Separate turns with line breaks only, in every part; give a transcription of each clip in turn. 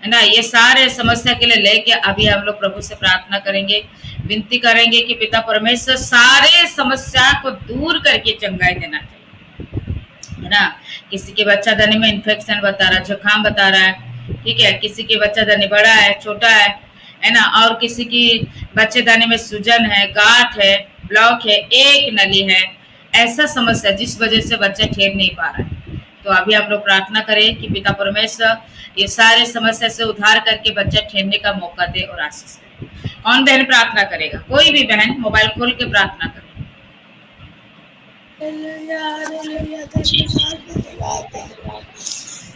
है ना। ये सारे समस्या के लिए लेके अभी हम लोग प्रभु से प्रार्थना करेंगे, विनती करेंगे कि पिता परमेश्वर सारे समस्या को दूर करके चंगाई देना चाहिए, है ना। किसी के बच्चादानी में इन्फेक्शन बता रहा है, जुकाम बता रहा है, ठीक है। किसी के बच्चादानी बड़ा है, छोटा है ना। और किसी की बच्चेदानी में सूजन है, गांठ है, ब्लॉक है, एक नली है, ऐसा समस्या जिस वजह से बच्चा ठहर नहीं पा रहा है। तो अभी आप लोग प्रार्थना करें कि पिता परमेश्वर ये सारे समस्या से उद्धार करके बच्चा ठहरने का मौका दे और आशीष दे। कौन बहन प्रार्थना करेगा? कोई भी बहन मोबाइल खोल के प्रार्थना करे।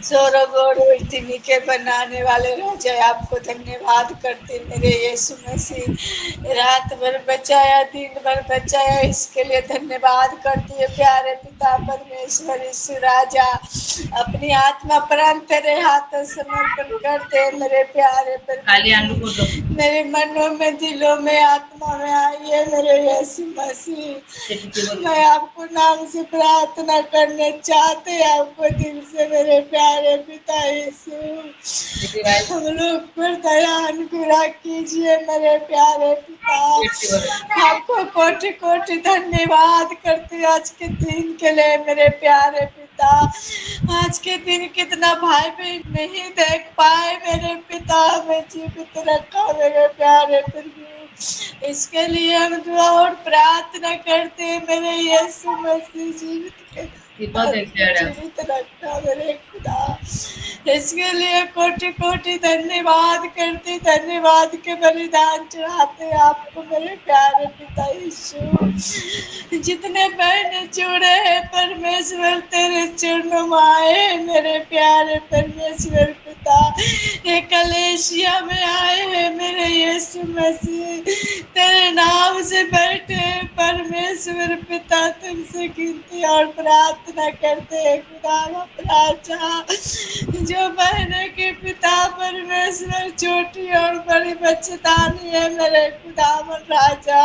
स्वर्ग और पृथ्वी के बनाने वाले राजा, आपको धन्यवाद करते मेरे यीशु मसीह। रात भर बचाया, दिन भर बचाया, इसके लिए धन्यवाद करती है प्यारे पिता परमेश्वर। यीशु राजा, अपनी आत्मा प्राण तेरे हाथों समर्पण करते मेरे प्यारे परमेश्वर। मेरे मनों में, दिलों में, आत्मा में आइए मेरे यीशु मसीह। मैं आपको नाम से प्रार्थना करने चाहते, आपको दिल से मेरे प्यारे पिता यीशु। हम लोग पर दया अनुग्रह कीजिए मेरे प्यारे पिता। आपको कोटि कोटि धन्यवाद करते आज के दिन के लिए मेरे प्यारे पिता। आज के दिन कितना भाई बहन नहीं देख पाए मेरे पिता, हमें जीवित रखा मेरे प्यारे प्रभु। इसके लिए हम दुआ और प्रार्थना करते हैं मेरे यीशु मसीह, जीवित रखा मेरे खुदा। इसके लिए कोटि कोटि धन्यवाद करते, धन्यवाद के बलिदान चढ़ाते आपको मेरे प्यारे पिता यीशु। जितने बहन जुड़े हैं परमेश्वर तेरे चरणों में आए मेरे प्यारे परमेश्वर पिता। एक कलेशिया में आए हैं मेरे यीशु मसीह, तेरे नाम से बैठे परमेश्वर पिता, तुमसे गिनती और प्रार्थना करते हैं खुदा राजा। जो बहनों के पिता परमेश्वर छोटी और बड़ी बच्चेदानी है मेरे खुदा राजा,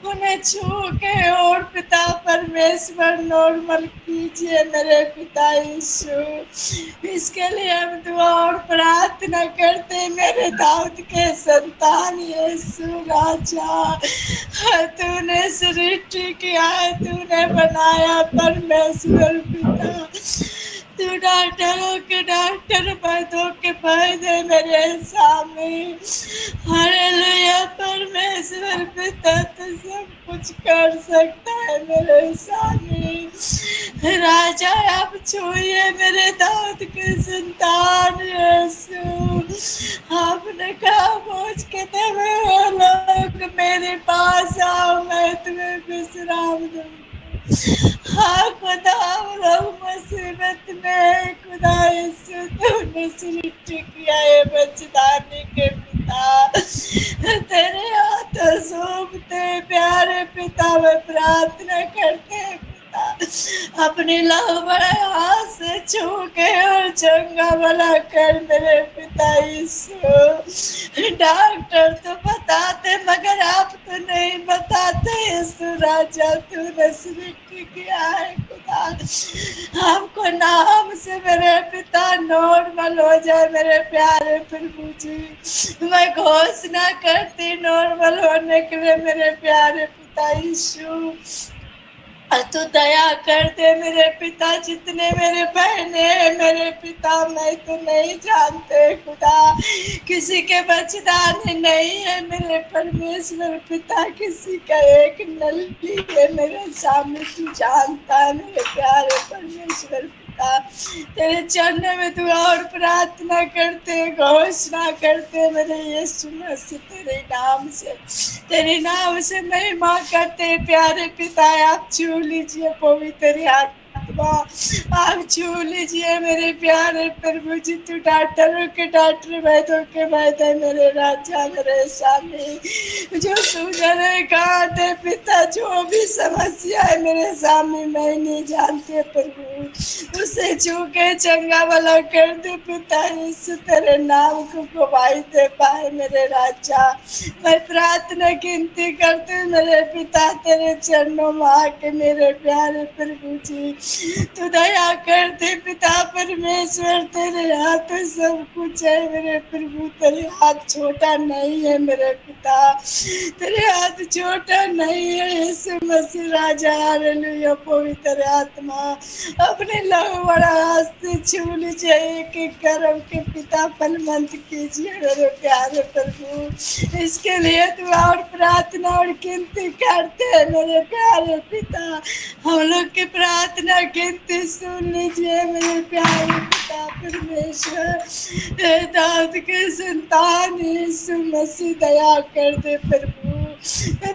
उन्हें छू के और पिता परमेश्वर नॉर्मल कीजिए मेरे पिता यीशु। इसके लिए हम दुआ और प्रार्थना करते मेरे दाऊद के संतान यीशु राजा। तूने सृष्टि किया है, तूने बनाया परमेश्वर पिता। तू डॉक्टरों के डॉक्टर, वैद्यों के वैद्य मेरे सामने। हालेलुया परमेश्वर पिता, तू सब कुछ कर सकता है मेरे सामने। राजा आप छूइए मेरे दाऊद के संतान यीशु। आपने कहा पहुँच के तुम्हें लोग मेरे पास आओ, मैं तुम्हें विश्राम दूंगा। हाँ खुदा, हम लोग मुसीबत में खुदा यीशु, तूने सृष्टि किया है बच्चेदानी के पिता, तेरे हाथों सौंपते प्यारे पिता। में प्रार्थना करते पिता, अपने लहू बड़े हाथ से छू के और चंगा भला कर मेरे पिता यीशु। डॉक्टर तो बताते मगर आप तो नहीं बताते यीशु राजा, तूने सृष्टि किया है खुदा। आपको नाम से मेरे पिता नॉर्मल हो जाए मेरे प्यारे प्रभु जी। मैं घोषणा करती नॉर्मल होने के लिए मेरे प्यारे पिता यीशु। तू दया कर दे मेरे पिता, जितने मेरे बहने हैं मेरे पिता, मैं तो नहीं जानते खुदा, किसी के बच्चेदानी नहीं है मेरे परमेश्वर पिता, किसी का एक नली है मेरे सामने, तू जानता है मेरे प्यारे परमेश्वर पिता। तेरे चरणों में दुआ और प्रार्थना करते, घोषणा करते मेरे यीशु मसीह, तेरे नाम से महिमा करते प्यारे पिता। आप छू लीजिए पवित्र आत्मा, आप छू लीजिए मेरे प्यारे प्रभु जी। तू डॉक्टरों के डॉक्टर, वैद्यों के वैद्य मेरे राजा, मेरे सामने जो सूजन है गांठ है पिता, जो भी समस्या है मेरे सामने मैं नहीं जानते प्रभु, उसे छू के चंगा भला कर दे पिता यीशु। तेरे नाम को गवाही दे पाए मेरे राजा। मैं प्रार्थना गिनती करते मेरे पिता, तेरे चरणों में आके मेरे प्यारे प्रभु जी, तू दया कर दे पिता परमेश्वर, तेरे हाथ में सब कुछ है मेरे प्रभु, तेरे हाथ छोटा नहीं है मेरे पिता, तेरे हाथ छोटा नहीं है यीशु मसीह राजा। हालेलुया। पवित्र आत्मा अपने लहू बड़ा हाथ से छू लीजिए, एक एक कर्म के पिता फलवंत कीजिए मेरे प्यारे प्रभु। इसके लिए दुआ और प्रार्थना और गिनती करते हैं मेरे प्यारे पिता, हम लोग की प्रार्थना गिनती सुन लीजिए मेरे प्यारे पिता परमेश्वर। हे दाऊद के संतान यीशु मसीह दया कर दे प्रभु,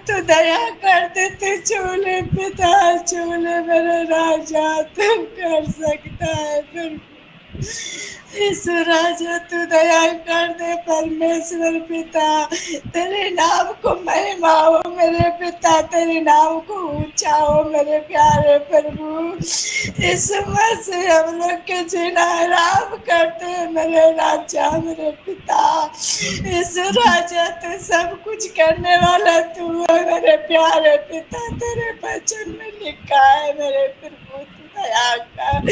तू दया कर दे, तू चूले पिता, चूले मेरे राजा, तू कर सकता है प्रभु। यीशु राजा तू दया कर दे परमेश्वर पिता, तेरे नाम को महिमा हो मेरे पिता, तेरे नाम को ऊंचा हो मेरे प्यारे प्रभु। यीशु मसीह हम लोग के जीना आराम करते हैं मेरे राजा मेरे पिता। यीशु राजा तू सब कुछ करने वाला तू है मेरे प्यारे पिता, तेरे वचन में लिखा है मेरे प्रभु, तू दया कर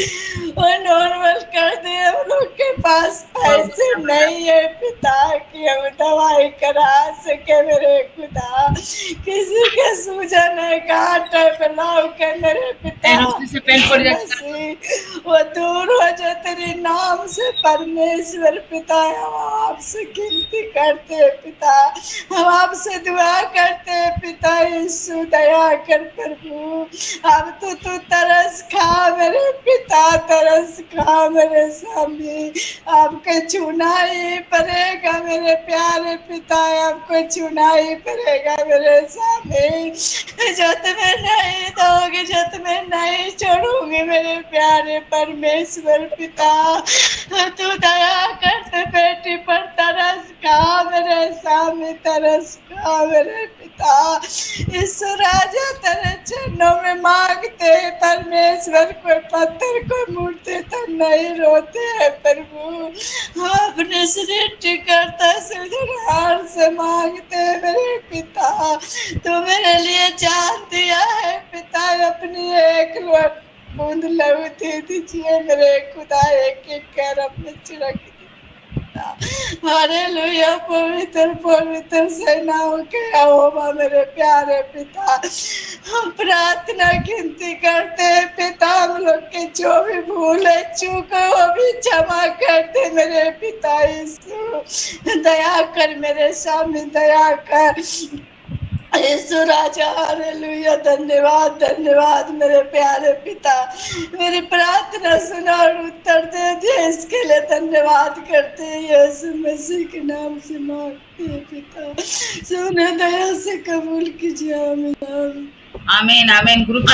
और नॉर्मल कर दे। हम लोग के पास पैसे नहीं है पिता कि हम दवाई करा सके मेरे खुदा, किसी के सूजन है गांठ है फैलाव के मेरे पिता
से पेन पड़ जाता
मसीह, वो दूर हो जाए तेरे नाम से परमेश्वर पिता। हम आपसे गिनती करते हैं पिता, हम आपसे दुआ करते हैं पिता। यीशु दया कर प्रभु, अब तो तू तरस खा मेरे पिता, तरस खा मेरे स्वामी, आपको छूना ही पड़ेगा मेरे प्यारे पिता, आपको छूना ही पड़ेगा मेरे स्वामी। जो तुम्हें नहीं दोगे, जो तुम्हें नहीं छोड़ूंगी मेरे प्यारे परमेश्वर पिता। तू दया करते बेटी पर तरस खा मेरे स्वामी, तरस खा मेरे पिता। इस राजा तेरे चरणों में मांगते परमेश्वर, कोई पत्थर कोई मूर्ति तो नहीं रोते हैं प्रभु, अपने सृष्टि करता सृजनहार से मांगते हैं मेरे पिता। तो मेरे लिए जान दिया है पिता, अपनी एक बूंद लहू दे दीजिए मेरे खुदा, एक एक कर अपने छिड़क हालेलुया। पवित्र पवित्र सेनाओं के यहोवा मेरे प्यारे पिता, हम प्रार्थना गिनती करते हैं पिता, हम लोग के जो भी भूल है चूक है वो भी क्षमा करते मेरे पिता। यीशु दया कर मेरे स्वामी, दया कर यीशु राजा। हालेलुया। धन्यवाद धन्यवाद मेरे प्यारे पिता, मेरी प्रार्थना सुना और उत्तर दे दिए, इसके लिए धन्यवाद करते हैं। यीशु मसीह के नाम से मांगते हैं पिता, सुने दया से कबूल कीजिए। आमीन आमीन।
आमीन आमीन। ग्रुप